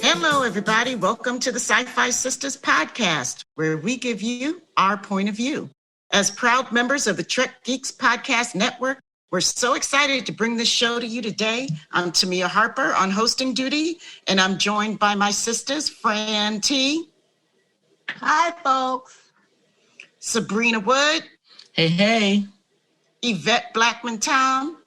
Hello, everybody. Welcome to the Sci-Fi Sistas podcast, where we give you our point of view. As proud members of the Trek Geeks Podcast Network, we're so excited to bring this show to you today. I'm Tamia Harper on hosting duty, and I'm joined by my sisters, Fran T. Hi, folks. Sabrina Wood. Hey, hey. Yvette Blackman-Tom.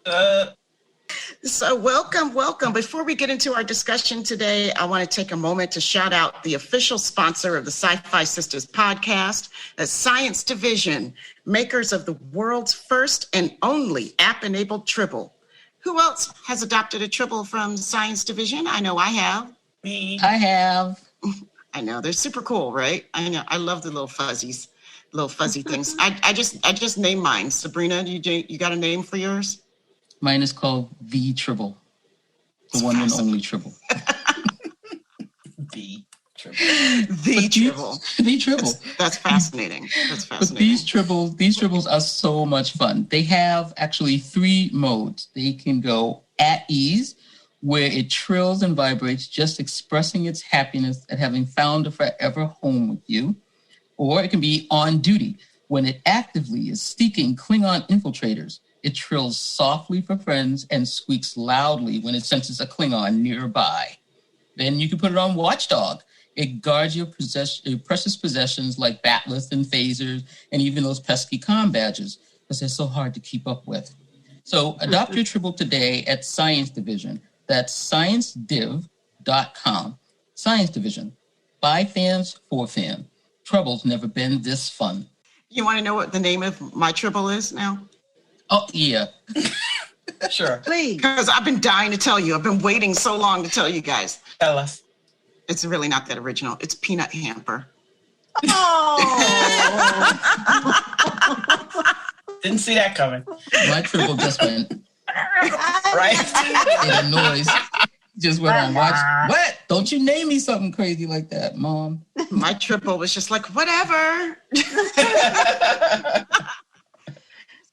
So welcome. Before we get into our discussion today, I want to take a moment to shout out the official sponsor of the Sci-Fi Sistas podcast, the Science Division, makers of the world's first and only app-enabled Tribble. Who else has adopted a Tribble from Science Division? I know I have. Me. I have. I know, they're super cool, right? I know, I love the little fuzzy things. I just named mine. Sabrina, you got a name for yours? Mine is called The Tribble. The one and only Tribble. The Tribble. The Tribble. The Tribble. That's fascinating. But these Tribbles are so much fun. They have actually 3 modes. They can go at ease, where it trills and vibrates, just expressing its happiness at having found a forever home with you. Or it can be on duty, when it actively is seeking Klingon infiltrators. It trills softly for friends and squeaks loudly when it senses a Klingon nearby. Then you can put it on Watchdog. It guards your precious possessions like batleth and phasers and even those pesky comm badges, because they're so hard to keep up with. So adopt your Tribble today at Science Division. That's sciencediv.com. Science Division. By fans, for fans. Trouble's never been this fun. You want to know what the name of my Tribble is now? Oh, yeah. Sure. Please. Because I've been dying to tell you. I've been waiting so long to tell you guys. Tell us. It's really not that original. It's Peanut Hamper. Oh. Didn't see that coming. My Tribble just went. Right? And the noise just went on. Watch. What? Don't you name me something crazy like that, Mom. My Tribble was just like, whatever.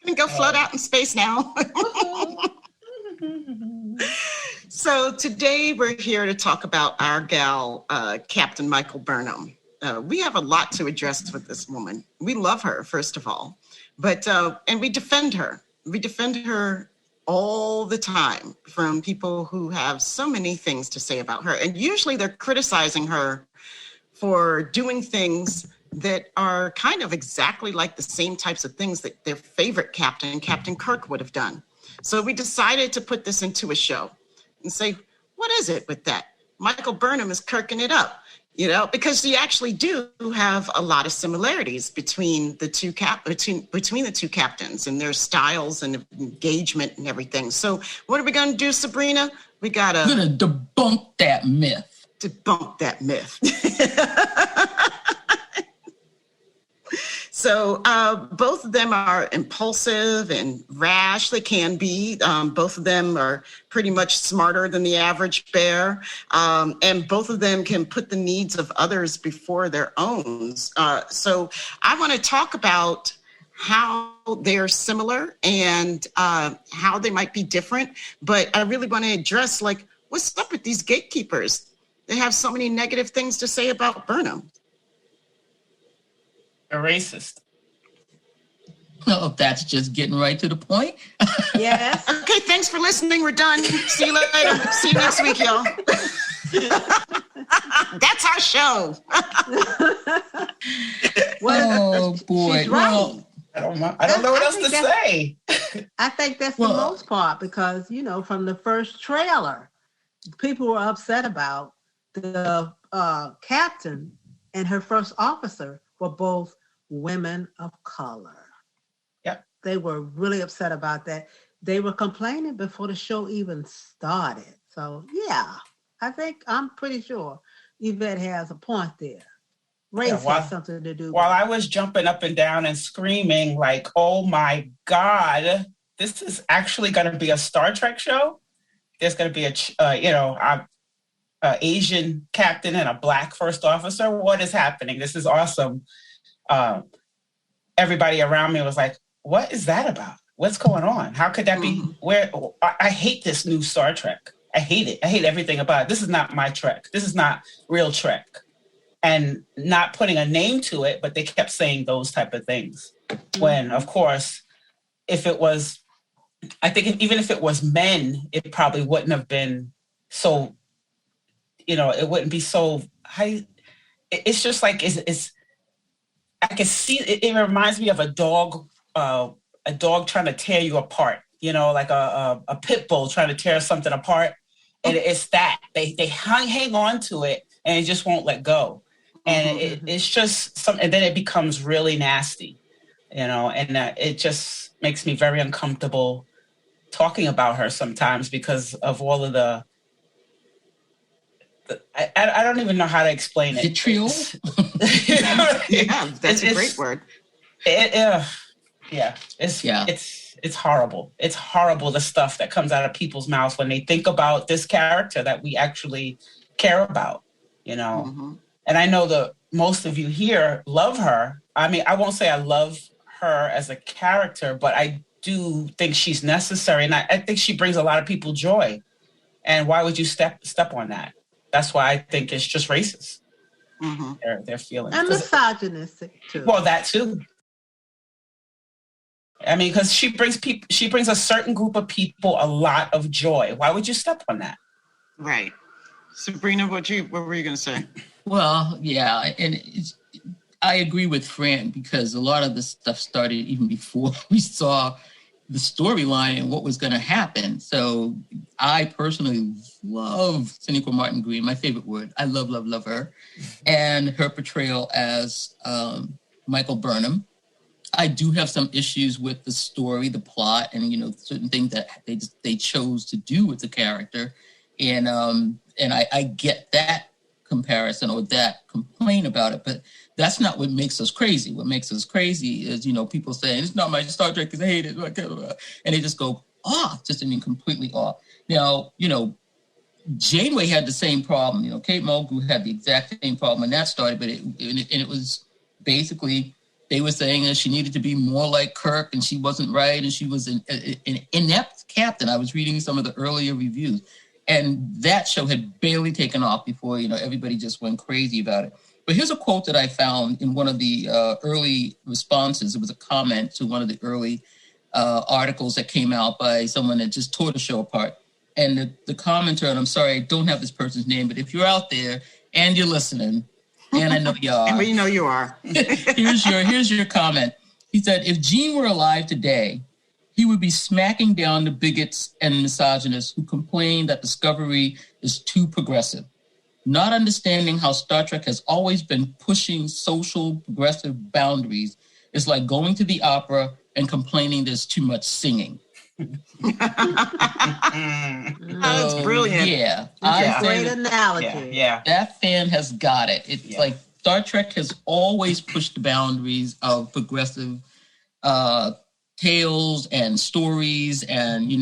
Can go float out in space now. So today we're here to talk about our gal, Captain Michael Burnham. We have a lot to address with this woman. We love her, first of all, but and we defend her. We defend her all the time from people who have so many things to say about her. And usually they're criticizing her for doing things that are kind of exactly like the same types of things that their favorite captain, Captain Kirk, would have done. So we decided to put this into a show and say, what is it with that? Michael Burnham is Kirking it up, because you actually do have a lot of similarities between the two between the two captains and their styles and engagement and everything. So what are we going to do, Sabrina? We're going to debunk that myth. So both of them are impulsive and rash. They can be. Both of them are pretty much smarter than the average bear. And both of them can put the needs of others before their own. So I want to talk about how they're similar and how they might be different. But I really want to address, what's up with these gatekeepers? They have so many negative things to say about Burnham. A racist. Oh, that's just getting right to the point. Yes. Okay, thanks for listening. We're done. See you later. See you next week, y'all. That's our show. Oh, boy. She's right. Well, I don't know what else to say. I think that's the most part because, from the first trailer, people were upset about the captain and her first officer were both women of color. Yep. They were really upset about that. They were complaining before the show even started. So, yeah, I'm pretty sure Yvette has a point there. Race has something to do. While I was jumping up and down and screaming like, "Oh my God, this is actually going to be a Star Trek show." There's going to be a Asian captain and a Black first officer. What is happening? This is awesome. Everybody around me was like, "What is that about? What's going on? How could that be?" Where I hate this new Star Trek. I hate it. I hate everything about it. This is not my Trek. This is not real Trek. And not putting a name to it, but they kept saying those type of things. When, of course, if it was, I think even if it was men, it probably wouldn't have been so, it wouldn't be so high. It's just like, I can see, it reminds me of a dog trying to tear you apart, like a pit bull trying to tear something apart. And it's that, they hang on to it and it just won't let go. And it's just something, and then it becomes really nasty, and it just makes me very uncomfortable talking about her sometimes because of all of the I don't even know how to explain it. Vitriol? Yeah, that's a great word. It's horrible. It's horrible, the stuff that comes out of people's mouths when they think about this character that we actually care about, And I know that most of you here love her. I mean, I won't say I love her as a character, but I do think she's necessary. And I think she brings a lot of people joy. And why would you step on that? That's why I think it's just racist. Their feelings. And misogynistic too. Well, that too. I mean, because she brings a certain group of people a lot of joy. Why would you step on that? Right. Sabrina, what were you going to say? Well, yeah, and I agree with Fran because a lot of this stuff started even before we saw the storyline and what was going to happen. So I personally love Sonequa Martin Green, my favorite word. I love her. And her portrayal as Michael Burnham. I do have some issues with the story, the plot, and, certain things that they chose to do with the character. And I get that comparison or that complaint about it, but that's not what makes us crazy. What makes us crazy is, people saying, it's not my Star Trek because I hate it. And they just go off, completely off. Now, Janeway had the same problem. Kate Mulgrew had the exact same problem when that started, but it was basically, they were saying that she needed to be more like Kirk and she wasn't right. And she was an inept captain. I was reading some of the earlier reviews. And that show had barely taken off before, everybody just went crazy about it. But here's a quote that I found in one of the early responses. It was a comment to one of the early articles that came out by someone that just tore the show apart. And the commenter, and I'm sorry, I don't have this person's name, but if you're out there and you're listening, and I know you are. And we know you are. here's your comment. He said, if Gene were alive today, he would be smacking down the bigots and misogynists who complain that Discovery is too progressive. Not understanding how Star Trek has always been pushing social progressive boundaries is like going to the opera and complaining there's too much singing. That's brilliant. Yeah. Great analogy. Yeah. That fan has got it. It's like Star Trek has always pushed the boundaries of progressive tales and stories and,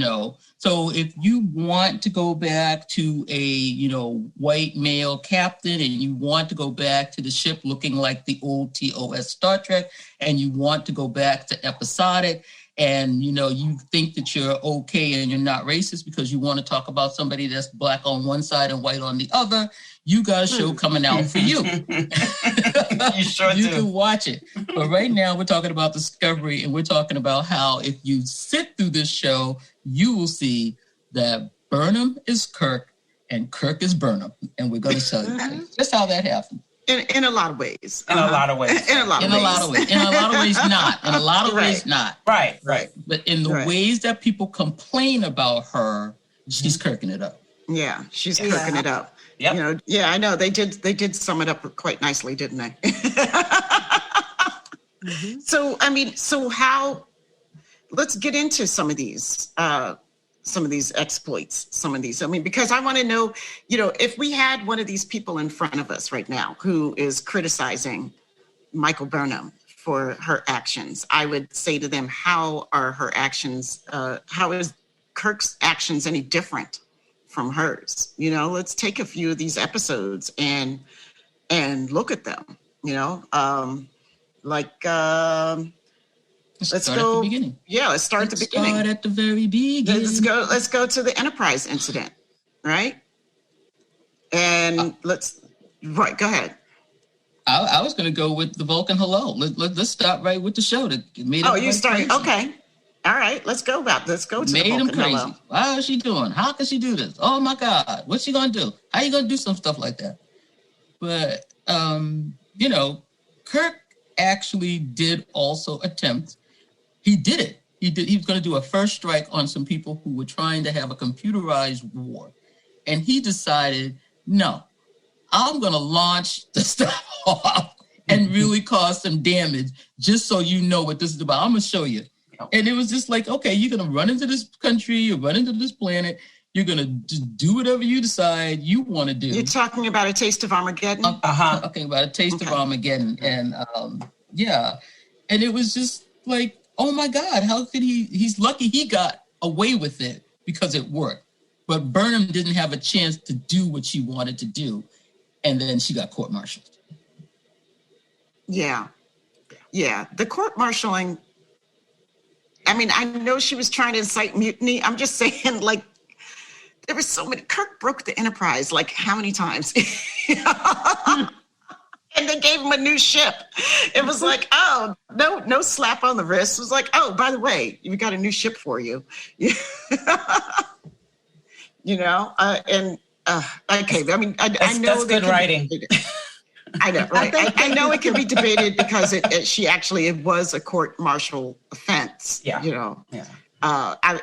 so if you want to go back to a, white male captain and you want to go back to the ship looking like the old TOS Star Trek and you want to go back to episodic and, you think that you're okay and you're not racist because you want to talk about somebody that's black on one side and white on the other, you got a show coming out for you. You sure You do. can watch it. But right now we're talking about Discovery and we're talking about how if you sit through this show, you will see that Burnham is Kirk and Kirk is Burnham. And we're going to tell you just how that happened. In a lot of ways. In a lot of ways. In a lot of ways. In a lot of ways, not. In a lot of ways, not. Right. But in the ways that people complain about her, she's Kirking it up. Yeah, she's cooking it up. Yep. I know. They did sum it up quite nicely, didn't they? So how, let's get into some of these some of these exploits, some of these. I mean, because I want to know, if we had one of these people in front of us right now who is criticizing Michael Burnham for her actions, I would say to them, how are her actions, how is Kirk's actions any different from hers? Let's take a few of these episodes and look at them, let's start go at the beginning. Yeah, let's start at the beginning. Start at the very beginning. Let's go to the Enterprise incident, right? And go ahead. I was going to go with the Vulcan hello. Let's start right with the show that made it. Oh, you started. Okay. All right. Let's go to the Vulcan made him crazy. Hello. How is she doing? How can she do this? Oh my God. What's she going to do? How you going to do some stuff like that? But, Kirk actually did also attempt. He did it. He was going to do a first strike on some people who were trying to have a computerized war. And he decided, no, I'm going to launch the stuff off and really cause some damage just so you know what this is about. I'm going to show you. And it was just like, okay, you're going to run into this country, you run into this planet, you're going to do whatever you decide you want to do. You're talking about A Taste of Armageddon? Talking about A Taste of Armageddon. And and it was just like, oh my God, how could he's lucky he got away with it because it worked. But Burnham didn't have a chance to do what she wanted to do. And then she got court-martialed. Yeah. The court-martialing, I mean, I know she was trying to incite mutiny. I'm just saying, like, there were so many. Kirk broke the Enterprise, like, how many times? And they gave him a new ship. It was like, oh, no slap on the wrist. It was like, oh, by the way, we got a new ship for you. Okay. I mean, I know that's good writing. I know, right? I know it can be debated because it was a court-martial offense. Yeah.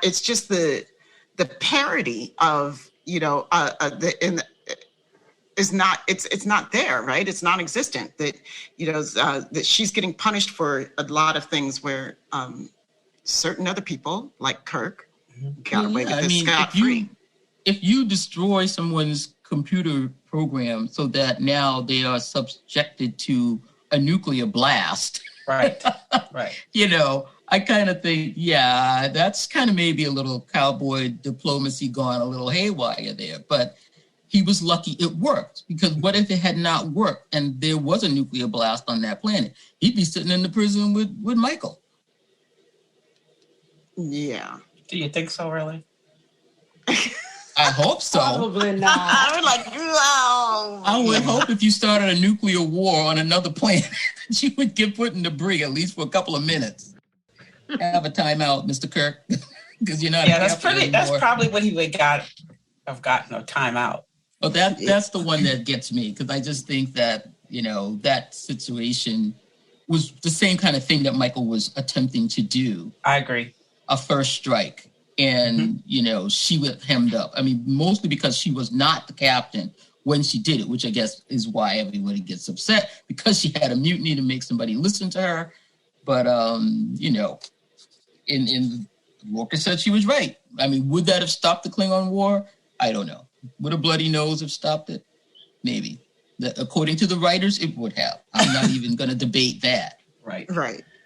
It's just the parody of is not it's not there, right? It's non-existent. That that she's getting punished for a lot of things where certain other people like Kirk got away with this scot-free. If you destroy someone's computer program so that now they are subjected to a nuclear blast, right. I kind of think, that's kind of maybe a little cowboy diplomacy gone a little haywire there. But he was lucky it worked, because what if it had not worked and there was a nuclear blast on that planet? He'd be sitting in the prison with Michael. Yeah. Do you think so, really? I hope so. Probably not. I was like, no. I would hope if you started a nuclear war on another planet, that you would get put in the brig at least for a couple of minutes. Have a timeout, Mr. Kirk, because you're not. Yeah, that's probably what he would have gotten a timeout. Well, that's the one that gets me, because I just think that that situation was the same kind of thing that Michael was attempting to do. I agree. A first strike. And, she was hemmed up. I mean, mostly because she was not the captain when she did it, which I guess is why everybody gets upset, because she had a mutiny to make somebody listen to her. But, in Walker said she was right. I mean, would that have stopped the Klingon War? I don't know. Would a bloody nose have stopped it? Maybe. According to the writers, it would have. I'm not even going to debate that. Right.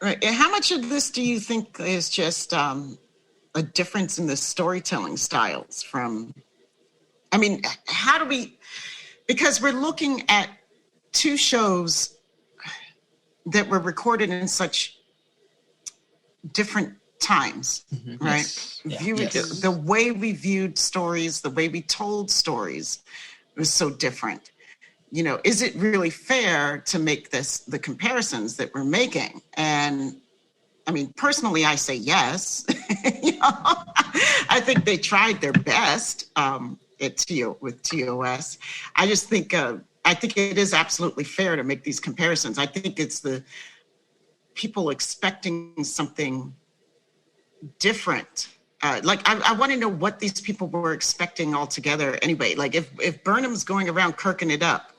And how much of this do you think is just a difference in the storytelling styles how do we, because we're looking at two shows that were recorded in such different times, right? Yes. The way we viewed stories, the way we told stories was so different. Is it really fair to make the comparisons that we're making? And I mean, personally, I say yes. I think they tried their best with TOS. I just think it is absolutely fair to make these comparisons. I think it's the people expecting something different. I want to know what these people were expecting altogether anyway. Like if Burnham's going around kirking it up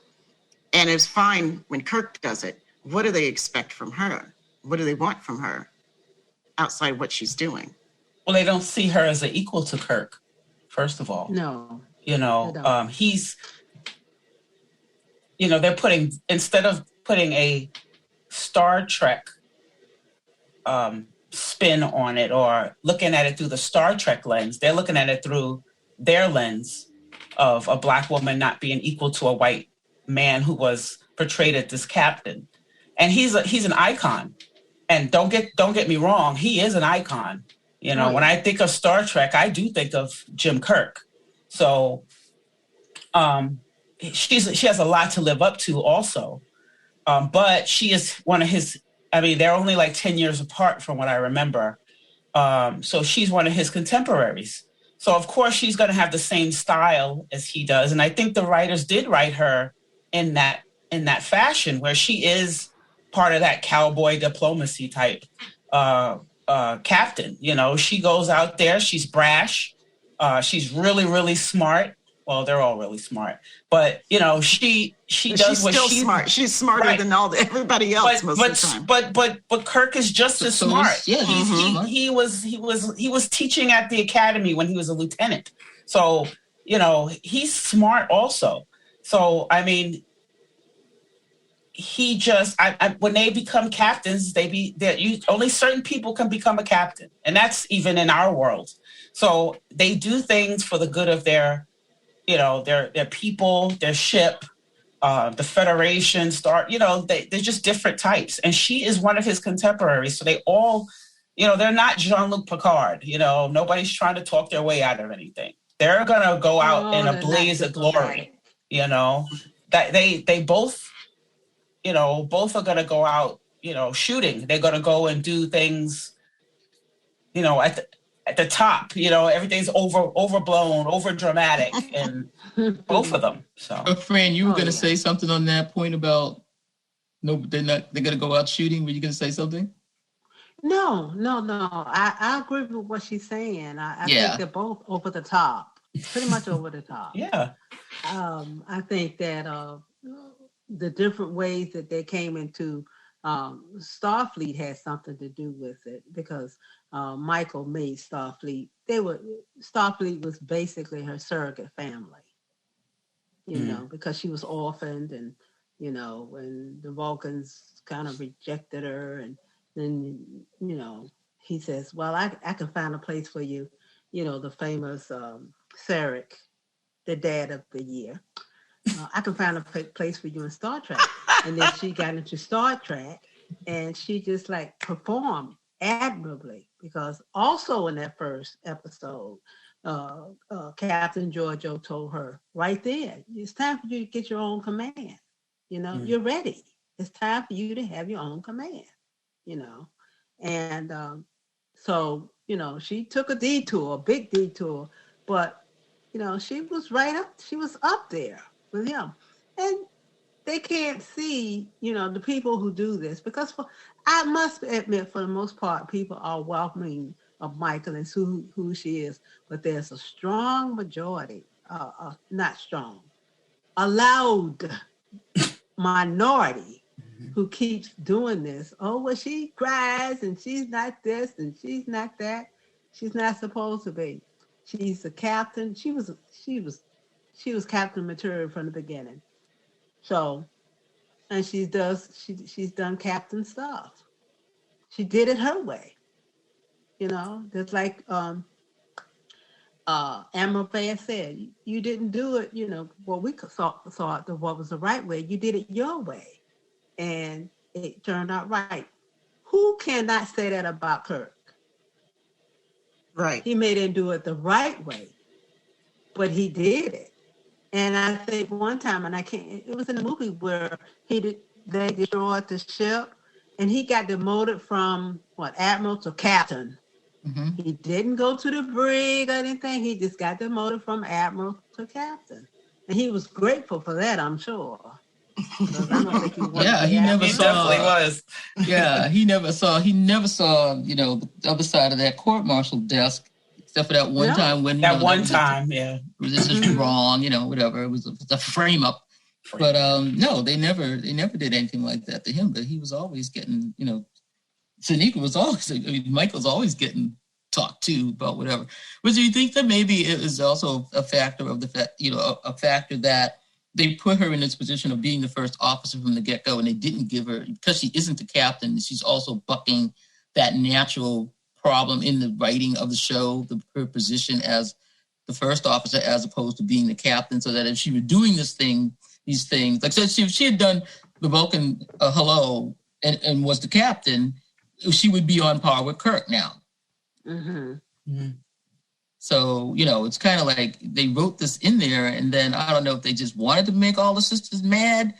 and it's fine when Kirk does it, what do they expect from her? What do they want from her outside what she's doing? Well, they don't see her as an equal to Kirk, first of all. No. He's, they're instead of putting a Star Trek spin on it or looking at it through the Star Trek lens, they're looking at it through their lens of a Black woman not being equal to a white man who was portrayed as this captain. And he's an icon. And don't get me wrong, he is an icon. When I think of Star Trek, I do think of Jim Kirk. So she has a lot to live up to also. But she is one of his, they're only like 10 years apart from what I remember. So she's one of his contemporaries. So of course she's going to have the same style as he does. And I think the writers did write her in that fashion where she is part of that cowboy diplomacy type captain. She goes out there, she's brash, she's really, really smart. Well, they're all really smart, but she does she's what still she's smart. She's smarter right. than everybody else most of the time. But Kirk is just as smart. Yeah, he was teaching at the academy when he was a lieutenant. So he's smart also. So he just when they become captains, only certain people can become a captain, and that's even in our world. So they do things for the good of their people, their ship, the Federation. They're just different types, and she is one of his contemporaries. So they all, they're not Jean-Luc Picard. Nobody's trying to talk their way out of anything. They're gonna go out in a blaze of glory. That they both. Both are going to go out, shooting. They're going to go and do things, at the top. Everything's overblown, over dramatic, and both of them. So, Fran, you were going to say something on that point about they're going to go out shooting. Were you going to say something? No. I agree with what she's saying. I think they're both over the top, pretty much over the top. Yeah. I think that. The different ways that they came into Starfleet had something to do with it because Michael made Starfleet. Starfleet was basically her surrogate family, because she was orphaned and, when the Vulcans kind of rejected her and then, he says, well, I can find a place for you, the famous Sarek, the dad of the year. I can find a place for you in Star Trek. And then she got into Star Trek and she just performed admirably because also in that first episode, Captain Giorgio told her right there, it's time for you to get your own command. You're ready. It's time for you to have your own command, And so, she took a big detour, but, she was up there with him. And they can't see, the people who do this because I must admit, for the most part, people are welcoming of Michael and who she is, but there's a strong majority, not strong, a loud minority who keeps doing this. Oh, well, she cries and she's not this and she's not that. She's not supposed to be. She's the captain. She was captain material from the beginning. So, and she's done captain stuff. She did it her way. Just like Admiral Fair said, you didn't do it, what we thought what was the right way. You did it your way. And it turned out right. Who cannot say that about Kirk? Right. He may didn't do it the right way, but he did it. And I think one time, and it was in a movie where they destroyed the ship and he got demoted from admiral to captain. Mm-hmm. He didn't go to the brig or anything. He just got demoted from admiral to captain. And he was grateful for that, I'm sure. He never saw. Definitely was. Yeah, he never saw. The other side of that court-martial desk, except for that one time when this is wrong. Whatever. It was a frame up. But no, they never did anything like that to him. But he was always getting. Michael's always getting talk to about whatever. But do you think that maybe it is also a factor of the fact, a factor that they put her in this position of being the first officer from the get-go, and they didn't give her, because she isn't the captain, she's also bucking that natural problem in the writing of the show, her position as the first officer as opposed to being the captain, so that if she were doing these things, like so if she had done the Vulcan hello and was the captain, she would be on par with Kirk now. Mm-hmm. Mm-hmm. So, it's kind of like they wrote this in there, and then I don't know if they just wanted to make all the sisters mad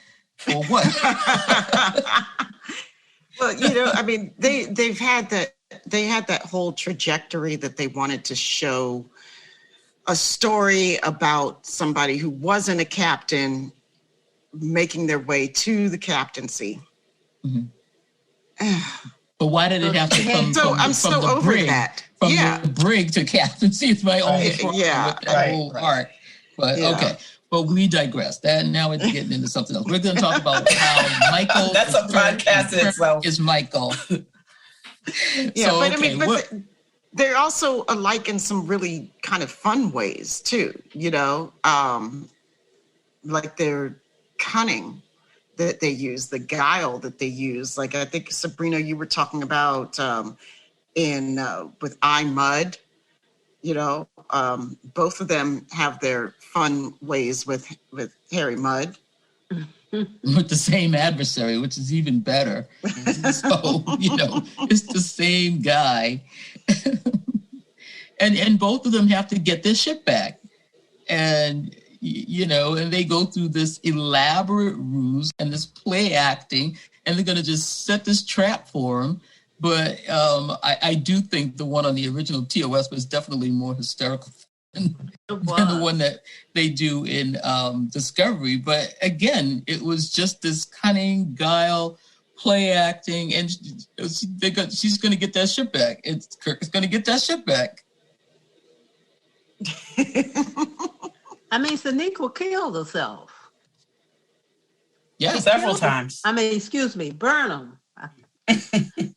or what. Well, I mean, they had that whole trajectory that they wanted to show a story about somebody who wasn't a captain making their way to the captaincy. Mm-hmm. But why did it have to come from the over brig? That. From the brig to captaincy is my only problem with that whole arc. But okay, but we digress. Now we're getting into something else. We're going to talk about how Michael. That's a podcast itself. Is Michael. Yeah, so, but okay, I mean, they're also alike in some really kind of fun ways too. Like their cunning that they use, the guile that they use. Like I think Sabrina, you were talking about with I Mudd. Both of them have their fun ways with Harry Mudd. With the same adversary, which is even better. So, it's the same guy. and both of them have to get their ship back. And, and they go through this elaborate ruse and this play acting, and they're going to just set this trap for him. But I do think the one on the original TOS was definitely more hysterical than the one that they do in Discovery. But again, it was just this cunning, guile, play acting, and she's going to get that ship back. Kirk is going to get that ship back. I mean, Sonequa killed herself. Yeah, several times. I mean, excuse me, Burnham.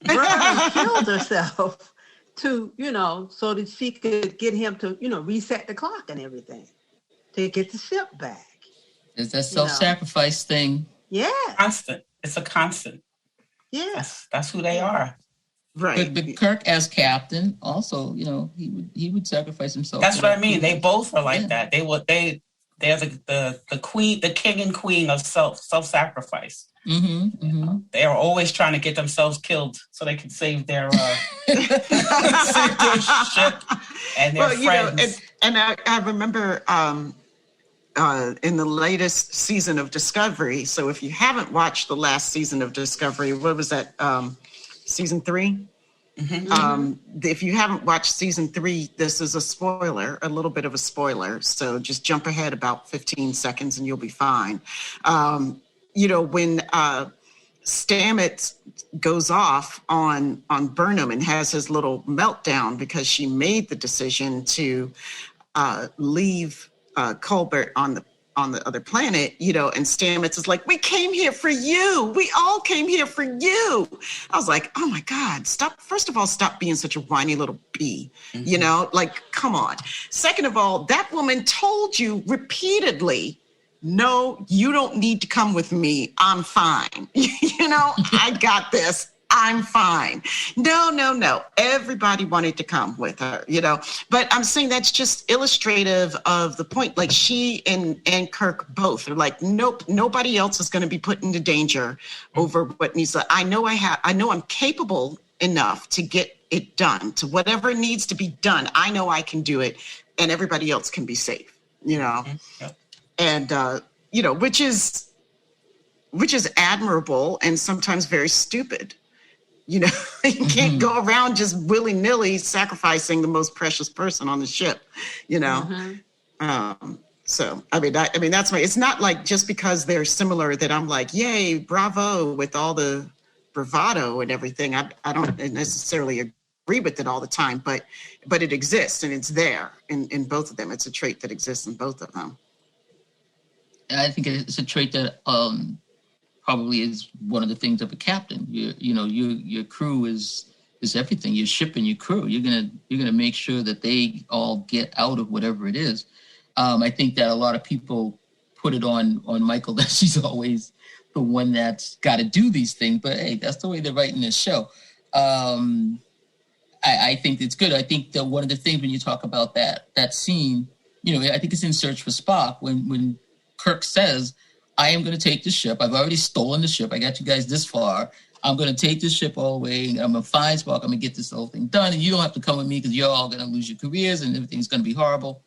Burnham killed herself to, so that she could get him to, reset the clock and everything to get the ship back. It's that self-sacrifice thing. Yeah. Constant. It's a constant. Yeah. That's who they are. Right. But Kirk as captain also, he would sacrifice himself. That's what I mean. They both are like that. They're the queen, the king and queen of self-sacrifice. Mm-hmm, mm-hmm. They are always trying to get themselves killed so they can save their ship and their friends. And I remember in the latest season of Discovery. So if you haven't watched the last season of Discovery, what was that? Season 3? Mm-hmm. If you haven't watched season 3, this is a little bit of a spoiler. So just jump ahead about 15 seconds and you'll be fine. When Stamets goes off on Burnham and has his little meltdown because she made the decision to leave Colbert on the other planet, and Stamets is like, we came here for you. We all came here for you. I was like, oh my God, first of all, stop being such a whiny little bee, come on. Second of all, that woman told you repeatedly, no, you don't need to come with me. I'm fine. I got this. I'm fine. No. Everybody wanted to come with her, But I'm saying that's just illustrative of the point. Like she and Kirk both are like, nope, nobody else is going to be put into danger over what needs to. I know I'm capable enough to get it done, to whatever needs to be done. I know I can do it, and everybody else can be safe, Mm-hmm. Yeah. And which is admirable and sometimes very stupid. You can't go around just willy-nilly sacrificing the most precious person on the ship, Mm-hmm. So, I mean, that's why it's not like just because they're similar that I'm like, yay, bravo, with all the bravado and everything. I don't necessarily agree with it all the time, but it exists and it's there in both of them. It's a trait that exists in both of them. I think it's a trait that probably is one of the things of a captain. Your crew is is everything. Your ship and your crew. You're gonna make sure that they all get out of whatever it is. I think that a lot of people put it on Michael that she's always the one that's got to do these things. But hey, that's the way they're writing this show. I think it's good. I think that one of the things when you talk about that scene, I think it's in Search for Spock when Kirk says, I am going to take the ship. I've already stolen the ship. I got you guys this far. I'm going to take this ship all the way. I'm going to find Spock. I'm going to get this whole thing done. And you don't have to come with me because you're all going to lose your careers and everything's going to be horrible.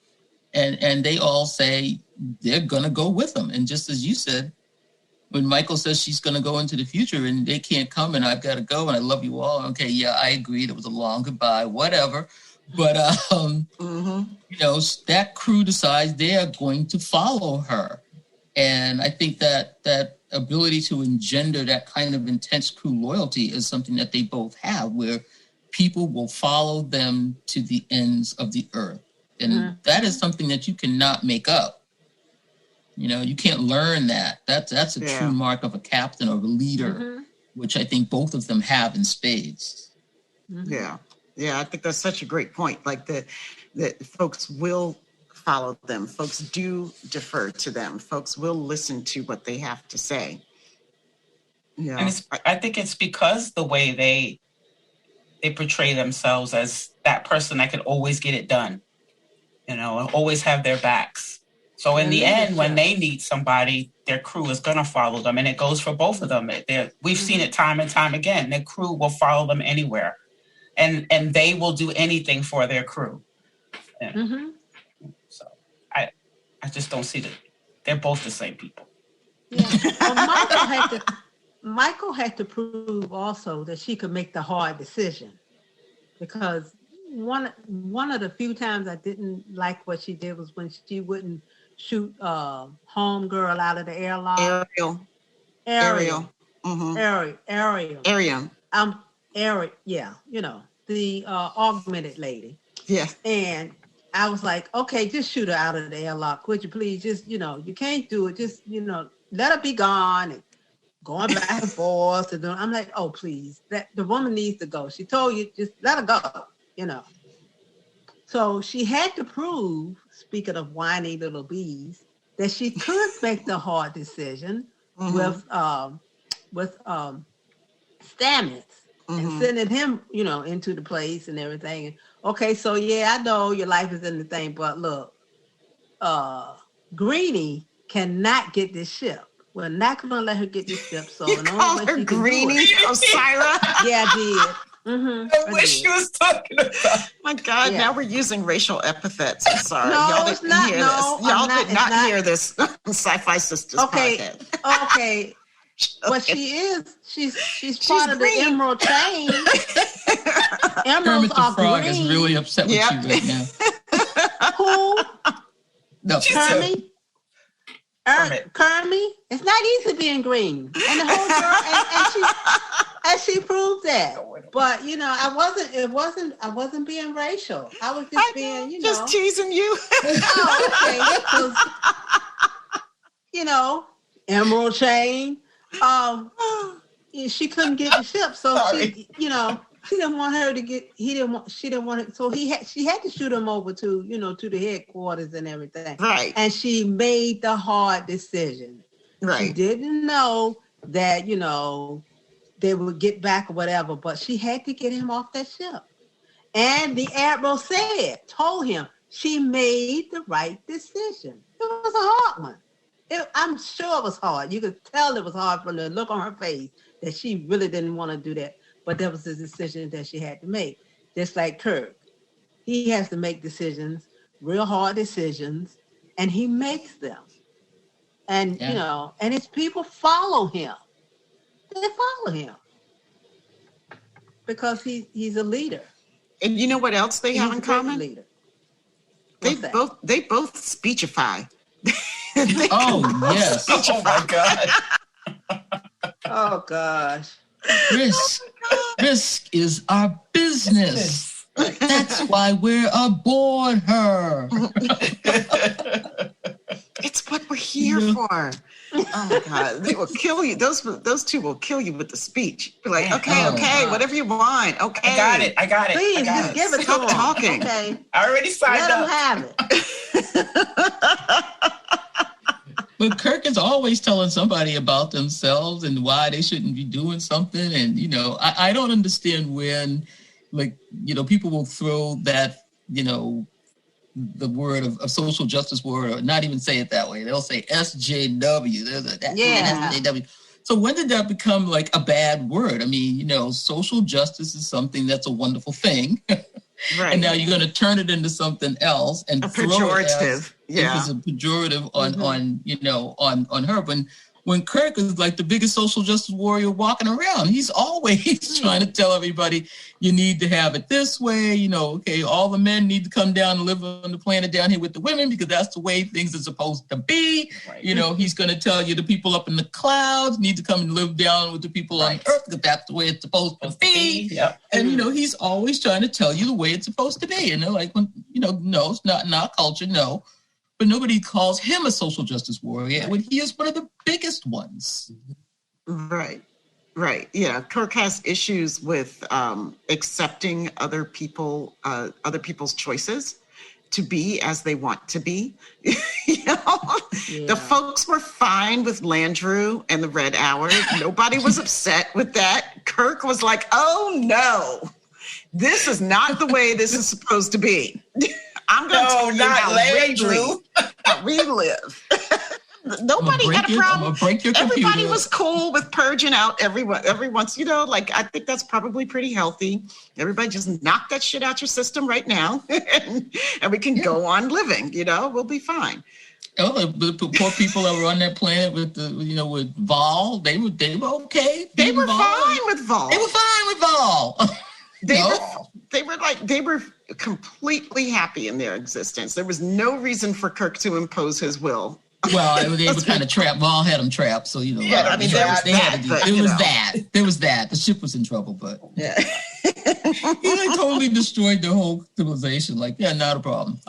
And they all say they're going to go with him. And just as you said, when Michael says she's going to go into the future and they can't come and I've got to go and I love you all. Okay, yeah, I agreed. It was a long goodbye, whatever. But, that crew decides they are going to follow her. And I think that ability to engender that kind of intense crew loyalty is something that they both have, where people will follow them to the ends of the earth. And that is something that you cannot make up. You can't learn that. That's a true mark of a captain or a leader, which I think both of them have in spades. Yeah. Yeah, I think that's such a great point. Like that folks will follow them. Folks do defer to them. Folks will listen to what they have to say. Yeah. And I think it's because the way they portray themselves as that person that could always get it done, and always have their backs. So in the end, when they need somebody, their crew is going to follow them. And it goes for both of them. We've seen it time and time again. Their crew will follow them anywhere. And they will do anything for their crew. So I just don't see that. They're both the same people. Yeah. Well, Michael had to prove also that she could make the hard decision. Because one of the few times I didn't like what she did was when she wouldn't shoot homegirl out of the airlock. Ariel. Ariel, yeah, the augmented lady. Yeah. And I was like, okay, just shoot her out of the airlock. Would you please just, you can't do it. Just, let her be gone and going back and forth. And I'm like, oh, please, the woman needs to go. She told you, just let her go, So she had to prove, speaking of whiny little bees, that she could make the hard decision with Stamets and sending him, into the place and everything. Okay, so yeah, I know your life is in the thing, but look, Greenie cannot get this ship. We're not going to let her get this ship. So you call her Greenie, Osira? Yeah, I did. I wish she was talking about. My God, now we're using racial epithets. I'm sorry. No, Y'all it's didn't not. hear No, this. Y'all I'm did not hear this Sci-Fi Sisters podcast. Okay. But she's part of the Emerald chain. Emeralds Kermit the are Frog green. is really upset with you right now. Who? No. Kermit? Kermit? It's not easy being green. And the whole girl, and she proved that. But I wasn't being racial. I was just being, just teasing you. Oh, okay. Emerald chain. She couldn't get the ship, so she didn't want her to get. She didn't want it. So she had to shoot him over to to the headquarters and everything. Right. And she made the hard decision. Right. She didn't know that they would get back or whatever, but she had to get him off that ship. And the admiral told him she made the right decision. It was a hard one. I'm sure it was hard. You could tell it was hard from the look on her face that she really didn't want to do that. But that was the decision that she had to make. Just like Kirk. He has to make decisions, real hard decisions, and he makes them. And, and his people follow him. They follow him. Because he's a leader. And you know what else they have in common? Leader. They both speechify. Yes. Oh my God. Oh gosh. Risk is our business. That's why we're aboard her. It's what we're here for. Oh my God, they will kill you. Those two will kill you with the speech. Be like, okay, whatever you want. Okay, I got it. Please, just give it to Stop them. talking. Okay, I already signed let up. them have it. But Kirk is always telling somebody about themselves and why they shouldn't be doing something. And, I don't understand when, people will throw that, the word of social justice word, or not even say it that way. They'll say SJW. SJW. So when did that become like a bad word? I mean, social justice is something that's a wonderful thing. Right. And now you're going to turn it into something else and a throw pejorative. It as a pejorative on her. When Kirk is like the biggest social justice warrior walking around, he's always trying to tell everybody, you need to have it this way. All the men need to come down and live on the planet down here with the women because that's the way things are supposed to be. Right. He's going to tell you the people up in the clouds need to come and live down with the people on Earth because that's the way it's supposed to be. Yep. And, he's always trying to tell you the way it's supposed to be. And they're like, no, it's not in our culture, no. But nobody calls him a social justice warrior when he is one of the biggest ones. Right. Yeah. Kirk has issues with accepting other people's choices to be as they want to be. The folks were fine with Landru and the Red Hour. Nobody was upset with that. Kirk was like, oh no, this is not the way this is supposed to be. I'm going to tell you how we live. Nobody had a problem. Everybody was cool with purging out every once, I think that's probably pretty healthy. Everybody just knock that shit out your system right now and we can go on living, we'll be fine. Oh, the poor people that were on that planet with with Vol, they were okay. They were fine with Vol. They were completely happy in their existence. There was no reason for Kirk to impose his will. Well, they were kind of trapped. Vol had them trapped, so there was that. The ship was in trouble, but he totally destroyed the whole civilization. Not a problem.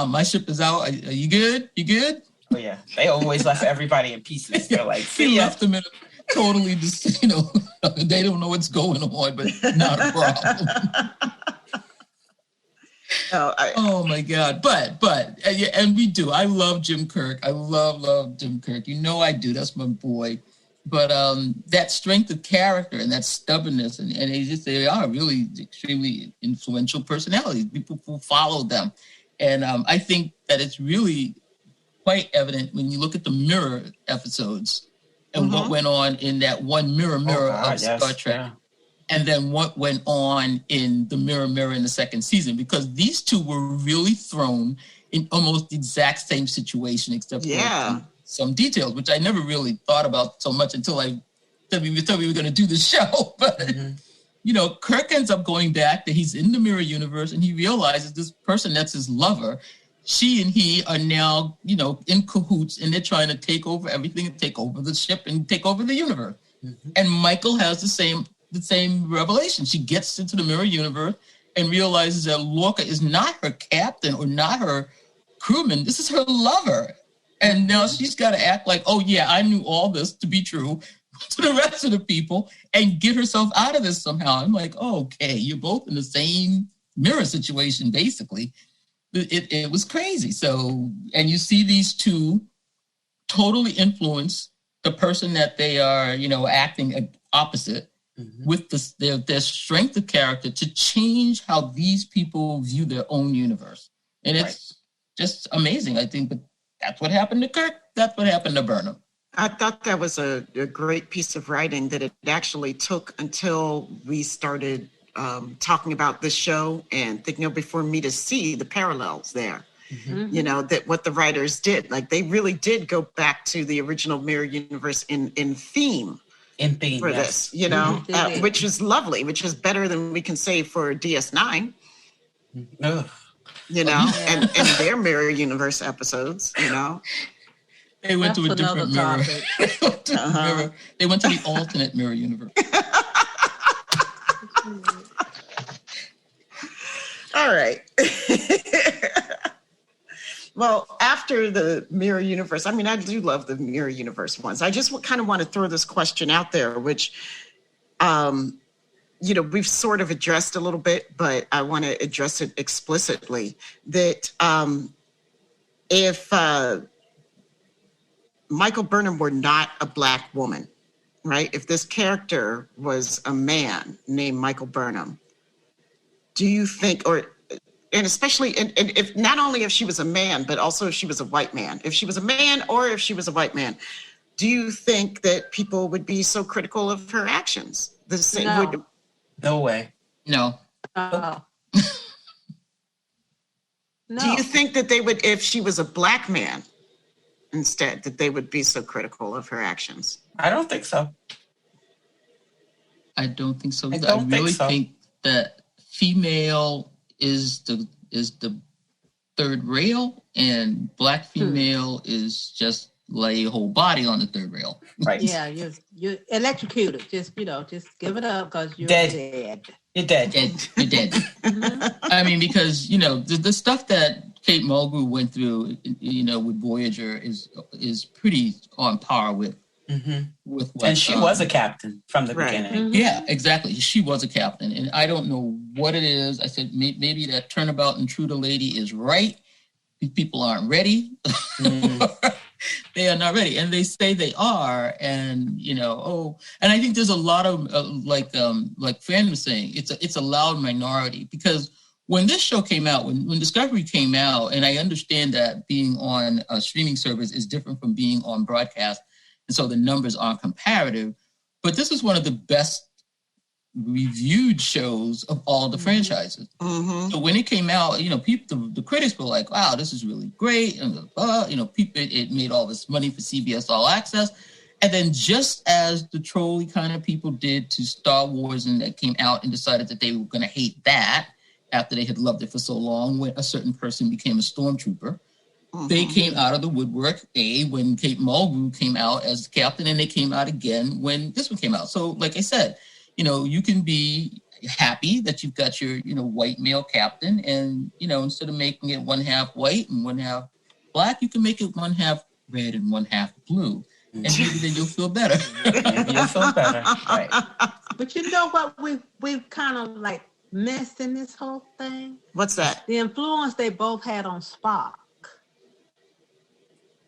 My ship is out. Are you good? You good? Oh yeah, they always left everybody in pieces. They're like, he left them in totally just they don't know what's going on, but not a problem. Oh my God. But and we do. I love Jim Kirk. I love Jim Kirk. I do. That's my boy. But that strength of character and that stubbornness, and they are really extremely influential personalities. People who follow them. And I think that it's really quite evident when you look at the Mirror episodes and what went on in that one Mirror of Star Trek. Yeah. And then what went on in the Mirror in the second season, because these two were really thrown in almost the exact same situation, except for some details, which I never really thought about so much until we were going to do the show. But, Kirk ends up going back, that he's in the Mirror universe, and he realizes this person that's his lover, she and he are now, in cahoots, and they're trying to take over everything and take over the ship and take over the universe. Mm-hmm. And Michael has the same revelation. She gets into the Mirror universe and realizes that Lorca is not her captain or not her crewman. This is her lover. And now she's got to act like, oh yeah, I knew all this to be true to the rest of the people and get herself out of this somehow. I'm like, okay, you're both in the same mirror situation, basically. It was crazy. So, and you see these two totally influence the person that they are, acting opposite. Mm-hmm. With their strength of character to change how these people view their own universe. And it's just amazing. I think that's what happened to Kirk. That's what happened to Burnham. I thought that was a great piece of writing, that it actually took until we started talking about this show and thinking before me to see the parallels there. Mm-hmm. That what the writers did. They really did go back to the original Mirror universe in theme. For this, which is lovely, which is better than we can say for DS9, and their Mirror Universe episodes, They went to a different mirror. They went to the alternate Mirror universe. All right. Well, after the mirror universe, I mean, I do love the mirror universe ones. I just kind of want to throw this question out there, which, we've sort of addressed a little bit, but I want to address it explicitly, that if Michael Burnham were not a Black woman, right? If this character was a man named Michael Burnham, do you think, and especially, and if not only if she was a man, but also if she was a white man, if she was a man or if she was a white man, do you think that people would be so critical of her actions? No way. No. No. Do you think that they would, if she was a Black man instead, that they would be so critical of her actions? I don't think so. I don't think so. I really think that female is the third rail, and Black female is just lay your whole body on the third rail. Right. Yeah, you're electrocuted. Just give it up because you're dead. You're dead. You're dead. I mean, because the stuff that Kate Mulgrew went through, with Voyager is pretty on par with what. And she was a captain from the beginning. Mm-hmm. Yeah, exactly. She was a captain, and I don't know what it is. I said maybe that turnabout intruder lady is right. These people aren't ready. They are not ready, and they say they are. And and I think there's a lot of like Fran was saying, it's a loud minority, because when this show came out, when Discovery came out, and I understand that being on a streaming service is different from being on broadcast, and so the numbers aren't comparative, but this is one of the best reviewed shows of all the franchises. Mm-hmm. So when it came out, people, the critics were like, "Wow, this is really great," and people, it made all this money for CBS All Access. And then just as the trolley kind of people did to Star Wars, and that came out and decided that they were going to hate that after they had loved it for so long, when a certain person became a stormtrooper. Mm-hmm. They came out of the woodwork, when Kate Mulgrew came out as captain, and they came out again when this one came out. So like I said, you can be happy that you've got your, white male captain, and, instead of making it one half white and one half Black, you can make it one half red and one half blue. And maybe then you'll feel better. Maybe you'll feel better. Right. But you know what we've kind of like missed in this whole thing? What's that? The influence they both had on Spock.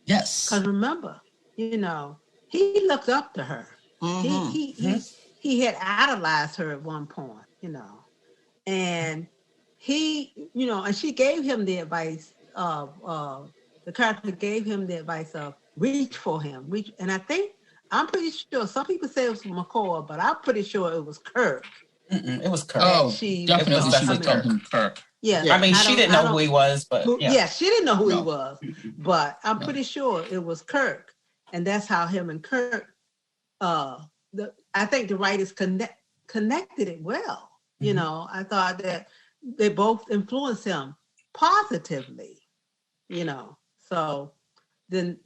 Yes. Because remember, he looked up to her. Mm-hmm. He had idolized her at one point, and and she gave him the advice of, the character gave him the advice of reach for him, and I'm pretty sure, some people say it was McCoy, but I'm pretty sure it was Kirk. It was Kirk. Oh, definitely she would call him Kirk. Yeah. I mean, she didn't know who he was, but she didn't know who he was, but I'm pretty sure it was Kirk, and that's how him and Kirk, I think the writers connected it well. I thought that they both influenced him positively, so then,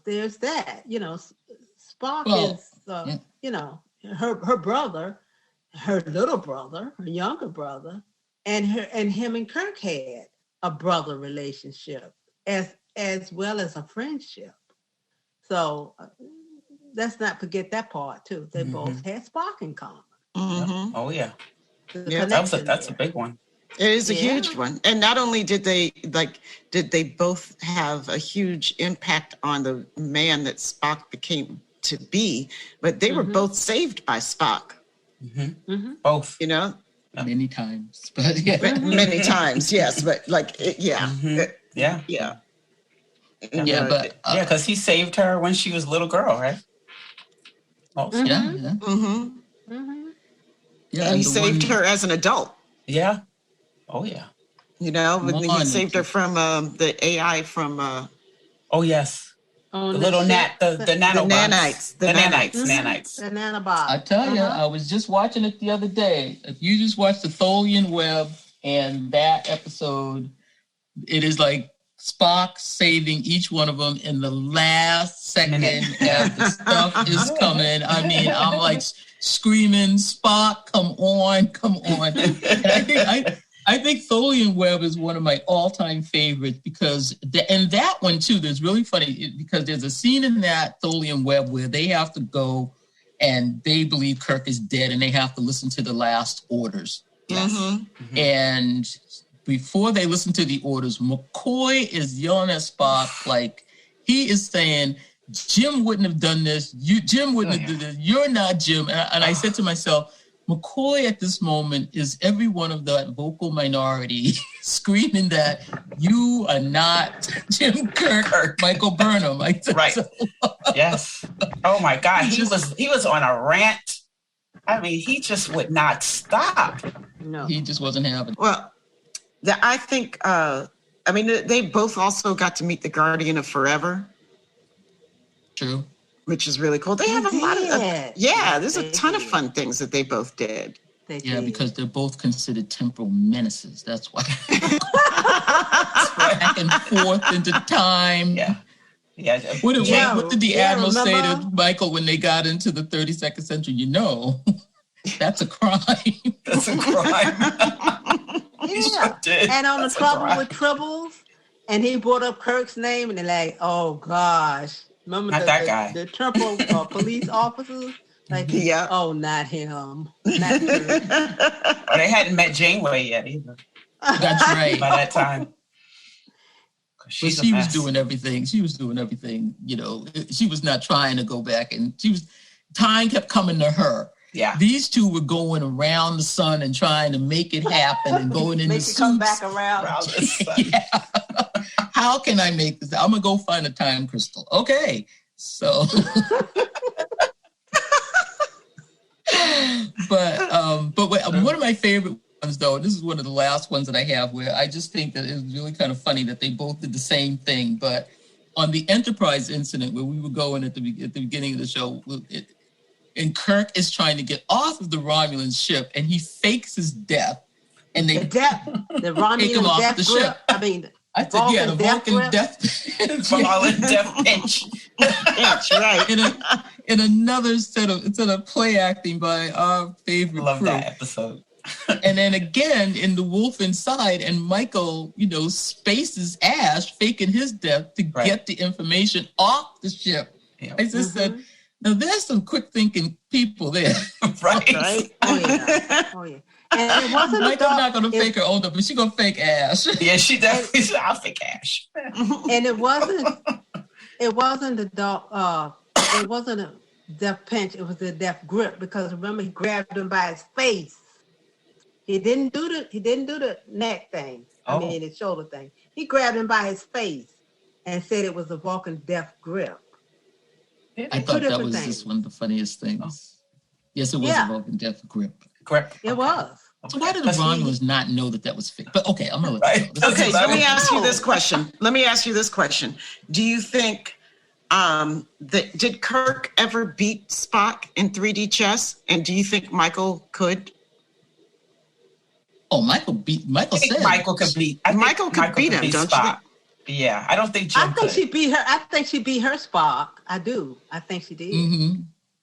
there's that, Spock is, her brother, her little brother, her younger brother, and him and Kirk had a brother relationship as well as a friendship. So let's not forget that part too. They both had Spock in common. Mm-hmm. Oh yeah, that's a big one. It is a huge one. And not only did they both have a huge impact on the man that Spock became to be, but they were both saved by Spock. Mm-hmm. Mm-hmm. Both. Many times. But many times, yes. But because he saved her when she was a little girl, right? Also. Yeah. Mm-hmm. Mm-hmm. Yeah, and he saved her as an adult. Yeah. Oh yeah. He saved her from the AI from. Oh yes. The little the nanobots. The nanites. The nanobots. I tell you, I was just watching it the other day. If you just watch the Tholian Web and that episode, it is like Spock saving each one of them in the last second as the stuff is coming. I mean, I'm like screaming, Spock, come on. And I think Tholian Webb is one of my all-time favorites because, and that one too, there's really funny because there's a scene in that Tholian Webb where they have to go and they believe Kirk is dead and they have to listen to the last orders. Yes. Mm-hmm. And before they listen to the orders, McCoy is yelling at Spock like he is saying, Jim wouldn't have done this. Jim wouldn't have done this. You're not Jim. And I said to myself, McCoy at this moment is every one of that vocal minority screaming that you are not Jim Kirk. Michael Burnham. Right. So. Yes. Oh my God. He was on a rant. I mean, he just would not stop. No. He just wasn't having it. Well, I think, they both also got to meet the Guardian of Forever. True. Which is really cool. They have a lot of, there's a ton of fun things that they both did. Because they're both considered temporal menaces. That's why. Back and forth into time. Yeah. Yeah. What did the Admiral say to Michael when they got into the 32nd century? That's a crime. That's a crime. Yeah. And on the Trouble with Tribbles, and he brought up Kirk's name, and they're like, oh, gosh. Remember that guy. The temporal police officers? Like, oh, not him. Not him. They hadn't met Janeway yet either. That's right. By that time. She was doing everything. She was doing everything, She was not trying to go back. And time kept coming to her. Yeah. These two were going around the sun and trying to make it happen and going in the suits. Come back around the sun. Yeah. How can I make this? I'm going to go find a time crystal. Okay. So, but one of my favorite ones, though, and this is one of the last ones that I have, where I just think that it was really kind of funny that they both did the same thing. But on the Enterprise incident where we were going at the beginning of the show, and Kirk is trying to get off of the Romulan ship, and he fakes his death, and they the Romulan death the grip. ship. I mean, I said, the Vulcan death pinch. That's right. In another set of play acting by our favorite Love crew. that episode. And then again in The Wolf Inside, and Michael, spaces Ash faking his death to get the information off the ship. Yeah. I just said, now there's some quick thinking people there. Right. Oh yeah. And it wasn't Michael's not going to fake her own death, but she's going to fake Ash. Yeah, she definitely said, I'll fake Ash. And it wasn't a death pinch, it was a death grip, because remember he grabbed him by his face. He didn't do the neck thing. His shoulder thing. He grabbed him by his face and said it was a Vulcan death grip. I thought that was just one of the funniest things. Oh. Yes, it was a Vulcan death grip. It was. So why did the Romulans not know that was fake? But okay, I'm gonna let you go. Okay, let me ask you this question. Do you think did Kirk ever beat Spock in 3D chess? And do you think Michael could? Oh, Michael could beat. Michael could beat him, don't you think? Yeah, I don't think Jim could. She beat her. I think she beat her Spock. I do. I think she did. Mm-hmm.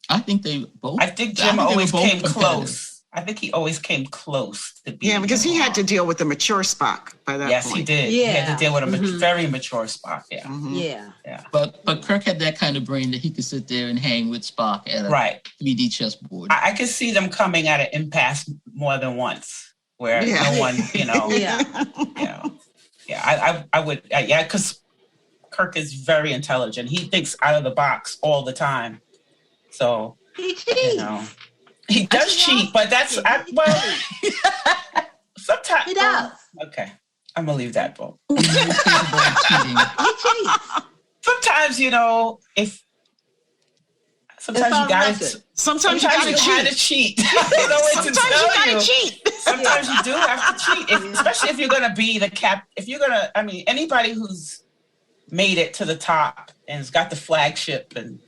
I think they both. I think Jim always came close. I think he always came close to being. Yeah, because he had to deal with the mature Spock by that point. Yes, he did. Yeah. He had to deal with a very mature Spock. Yeah. Mm-hmm. Yeah. But Kirk had that kind of brain that he could sit there and hang with Spock at a 3D chessboard. I could see them coming at an impasse more than once, where no one, I would, because Kirk is very intelligent. He thinks out of the box all the time. So, he cheats. He does cheat, but sometimes he does. Okay, I'm gonna leave that, Bo. He cheats. Sometimes, sometimes you gotta. Sometimes you gotta cheat. Sometimes you do have to cheat, especially if you're gonna be the cap. If you're gonna, anybody who's made it to the top and has got the flagship and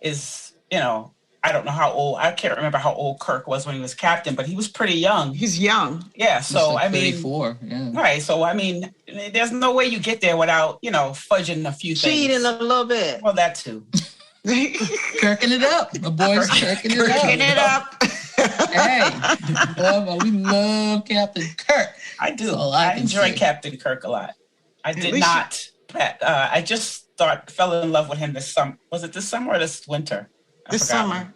is, I don't know how old. I can't remember how old Kirk was when he was captain, but he was pretty young. He's young. Yeah. So like 34. Yeah. Right. So there's no way you get there without fudging a few things. Cheating a little bit. Well, that too. Kirking it up. My boy's kirking it up. Hey, we love Captain Kirk. I do. I enjoy Captain Kirk a lot. I did not. I just fell in love with him this summer. Was it this summer or this winter? This summer.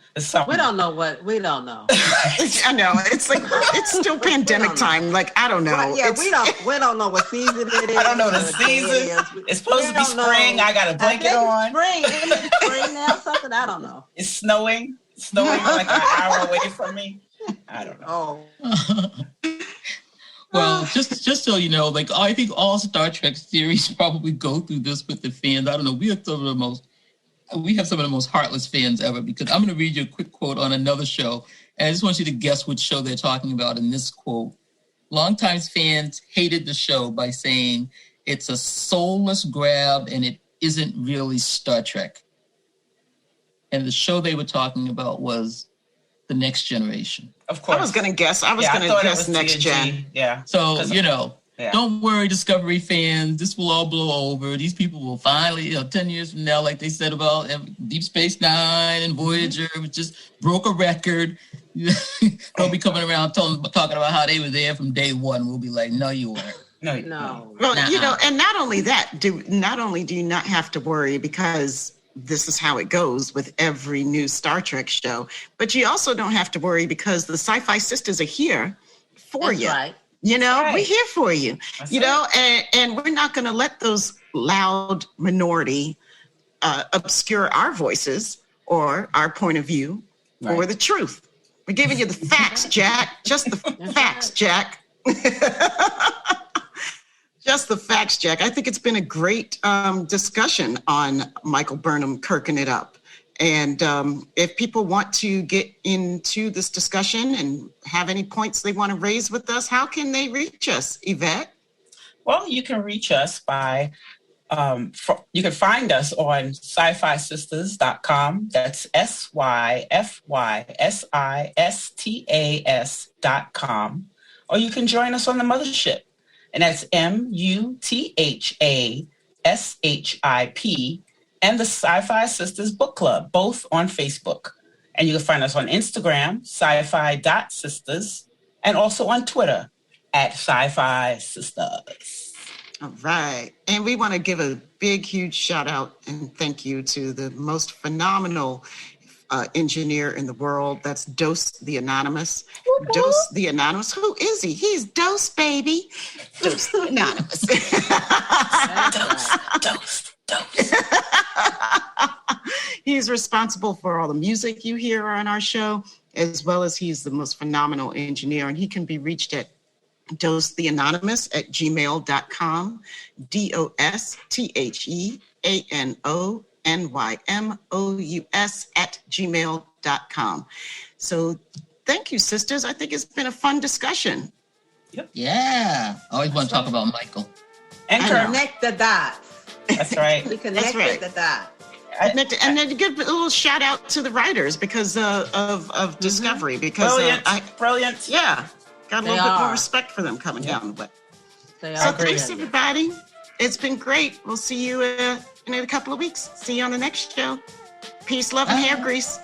We don't know. We don't know. I know. It's like it's still pandemic time. Like I don't know. Right, yeah, we don't know what season it is. I don't know the season. It's supposed to be spring. I got a blanket on. Spring. Isn't it spring now? Something I don't know. It's snowing. It's snowing like an hour away from me. I don't know. Oh. Well, just so you know, like I think all Star Trek series probably go through this with the fans. I don't know. We have some of the most heartless fans ever, because I'm going to read you a quick quote on another show, and I just want you to guess which show they're talking about in this quote. Longtime fans hated the show by saying it's a soulless grab and it isn't really Star Trek. And the show they were talking about was The Next Generation. Of course. I was going to guess. I was going to guess Next Gen. Yeah. So, don't worry, Discovery fans. This will all blow over. These people will finally, 10 years from now, like they said about Deep Space Nine and Voyager, which just broke a record. They'll be coming around talking about how they were there from day one. We'll be like, no, you weren't. No. Well, and not only that, do you not have to worry, because this is how it goes with every new Star Trek show, but you also don't have to worry because the Sci-Fi Sisters are here for you. Right. We're here for you. That's and we're not going to let those loud minority obscure our voices or our point of view or the truth. We're giving you the facts, Jack. Just the facts, Jack. Just the facts, Jack. I think it's been a great discussion on Michael Burnham Kirkin it up. And if people want to get into this discussion and have any points they want to raise with us, how can they reach us, Yvette? Well, you can reach us by, you can find us on sci-fisistas.com. That's SYFYSISTAS.com. Or you can join us on the mothership. And that's MUTHASHIP and the Sci-Fi Sisters Book Club, both on Facebook. And you can find us on Instagram, sci-fi.sisters, and also on Twitter at Sci-Fi Sisters. All right. And we want to give a big, huge shout out and thank you to the most phenomenal engineer in the world. That's Dose the Anonymous. Dose the Anonymous. Who is he? He's Dose, baby. Dose the Anonymous. Dose. He's responsible for all the music you hear on our show, as well as he's the most phenomenal engineer, and he can be reached at dosetheanonymous@gmail.com, DOSTHEANONYMOUS@gmail.com. So thank you, sisters. I think it's been a fun discussion. Yep. Yeah. I always want to talk about Michael. And connect the dots. That's right. We connected the dots. And then give a little shout out to the writers because of Discovery. Because brilliant. Yeah, got a little bit more respect for them coming down the way. So thanks, everybody. It's been great. We'll see you in a couple of weeks. See you on the next show. Peace, love, and hair grease.